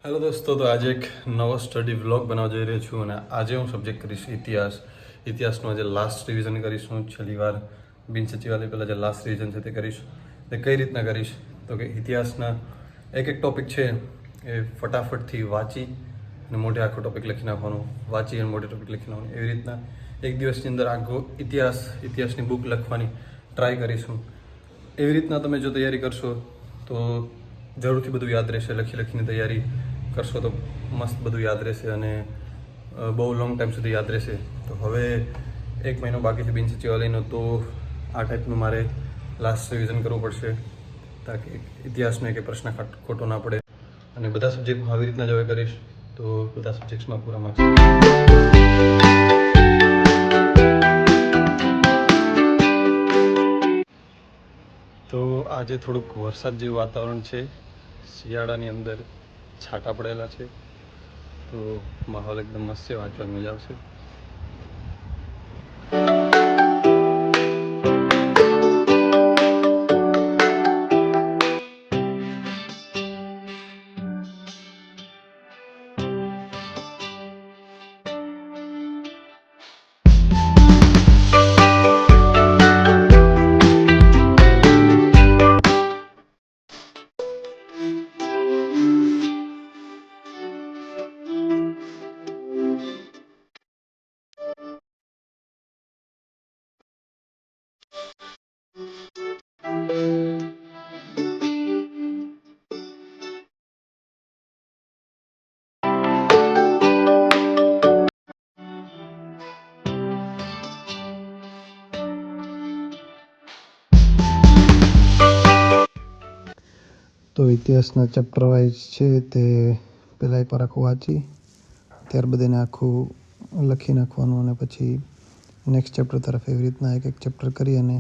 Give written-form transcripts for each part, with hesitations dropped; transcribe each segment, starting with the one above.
Hello દોસ્તો, તો આજે એક નવો સ્ટડી વ્લોગ બનાવવા જઈ રહ્યો છું અને આજે હું સબ્જેક્ટ કરીશ ઇતિહાસનું આજે લાસ્ટ રિવિઝન કરીશું. છેલ્લી વાર બિન સચિવાલય પહેલાં જે લાસ્ટ રિવિઝન છે તે કરીશ. તે કઈ રીતના કરીશ તો કે ઇતિહાસના એક ટોપિક છે એ ફટાફટથી વાંચી અને મોઢે આખો ટોપિક લખી નાખવાનો, વાંચી અને મોઢે ટોપિક લખી નાખવાનો. એવી રીતના એક દિવસની અંદર આખો ઇતિહાસની બુક લખવાની ટ્રાય કરીશું. એવી રીતના તમે જો તૈયારી કરશો તો જરૂરથી બધું યાદ રહેશે. લખીને તૈયારી કરશો તો મસ્ત બધું યાદ રહેશે અને બહુ લોંગ ટાઈમ સુધી યાદ રહેશે. તો હવે 1 મહિનો બાકી છે બિન સચિવાલયનો, તો આ ટાઈપનું મારે લાસ્ટ રિવિઝન કરવું પડશે તાકી ઇતિહાસનો એક પ્રશ્ન ખોટો ના પડે. અને બધા સબ્જેક્ટમાં આવી રીતના જો કરીશ તો બધા સબ્જેક્ટ્સમાં પૂરા માર્ક્સ. તો આજે થોડુંક વરસાદ જેવું વાતાવરણ છે, શિયાળાની અંદર છાંટા પડેલા છે, તો માહોલ એકદમ મસ્ત છે, વાંચવાની મજા આવશે. તો ઇતિહાસના ચેપ્ટર વાઇઝ છે તે પહેલાં એકવાર આખું વાંચી ત્યારબાદ એને આખું લખી નાખવાનું અને પછી નેક્સ્ટ ચેપ્ટર તરફ એવી રીતના એક ચેપ્ટર કરી અને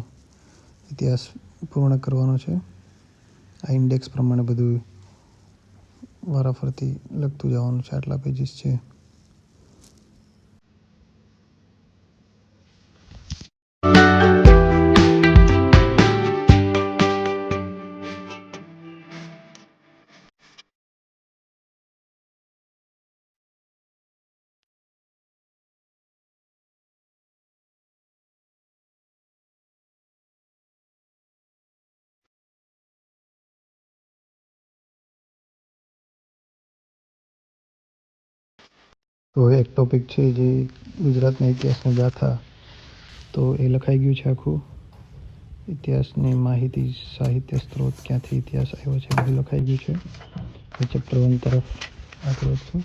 ઇતિહાસ પૂર્ણ કરવાનો છે. આ ઇન્ડેક્સ પ્રમાણે બધું વારાફરતી લખતું જવાનું છે. આટલા પેજીસ છે. તો એક ટોપિક છે જે ગુજરાતના ઇતિહાસની ગાથા, તો એ લખાઈ ગયું છે આખું. ઇતિહાસની માહિતી, સાહિત્ય સ્ત્રોત, ક્યાંથી ઇતિહાસ આવ્યો છે બધું લખાઈ ગયું છે. એ ચેપ્ટર 1 તરફ આગળ વધશું.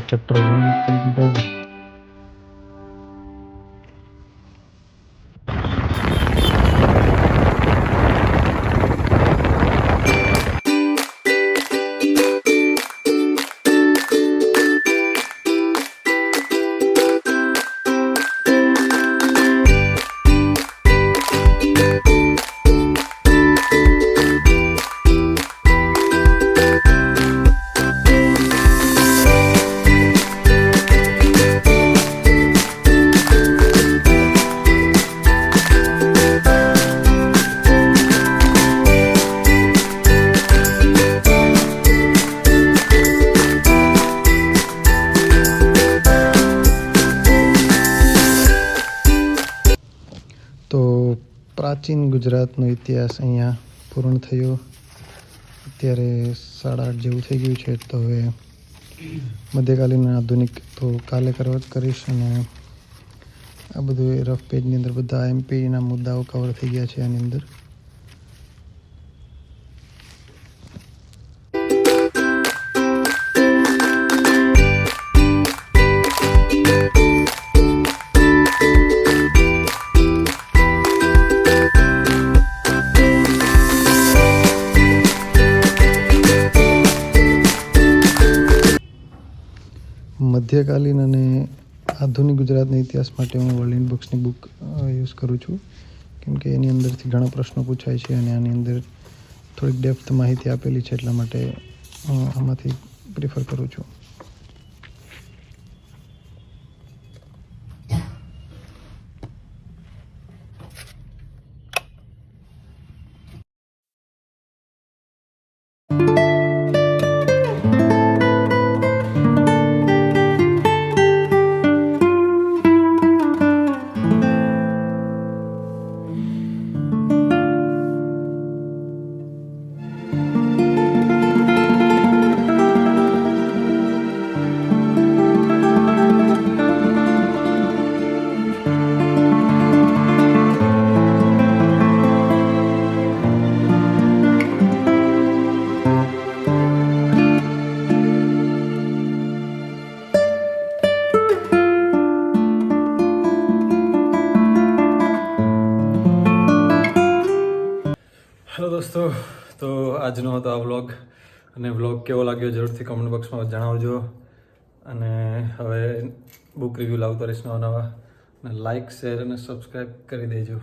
ચેપ્ટર 1 પ્રાચીન ગુજરાતનો ઇતિહાસ અહીંયા પૂર્ણ થયો. અત્યારે 8:30 જેવું થઈ ગયું છે. તો હવે મધ્યકાલીન આધુનિક તો કાલે કરીશ. અને આ બધું રફ પેજની અંદર બધા એમપીના મુદ્દાઓ કવર થઈ ગયા છે આની અંદર. મધ્યકાલીન અને આધુનિક ગુજરાતના ઇતિહાસ માટે હું વર્લ્ડ બુક્સની બુક યુઝ કરું છું, કેમ કે એની અંદરથી ઘણા પ્રશ્નો પૂછાય છે અને આની અંદર થોડીક ડેપ્થ માહિતી આપેલી છે, એટલા માટે હું આમાંથી પ્રિફર કરું છું. હેલો દોસ્તો, તો આજનો હતો આ વ્લોગ, અને વ્લોગ કેવો લાગ્યો જરૂરથી કમેન્ટ બોક્સમાં જણાવજો. અને હવે બુક રિવ્યૂ લાવતો રહીશ નવા, અને લાઇક, શેર અને સબસ્ક્રાઈબ કરી દેજો.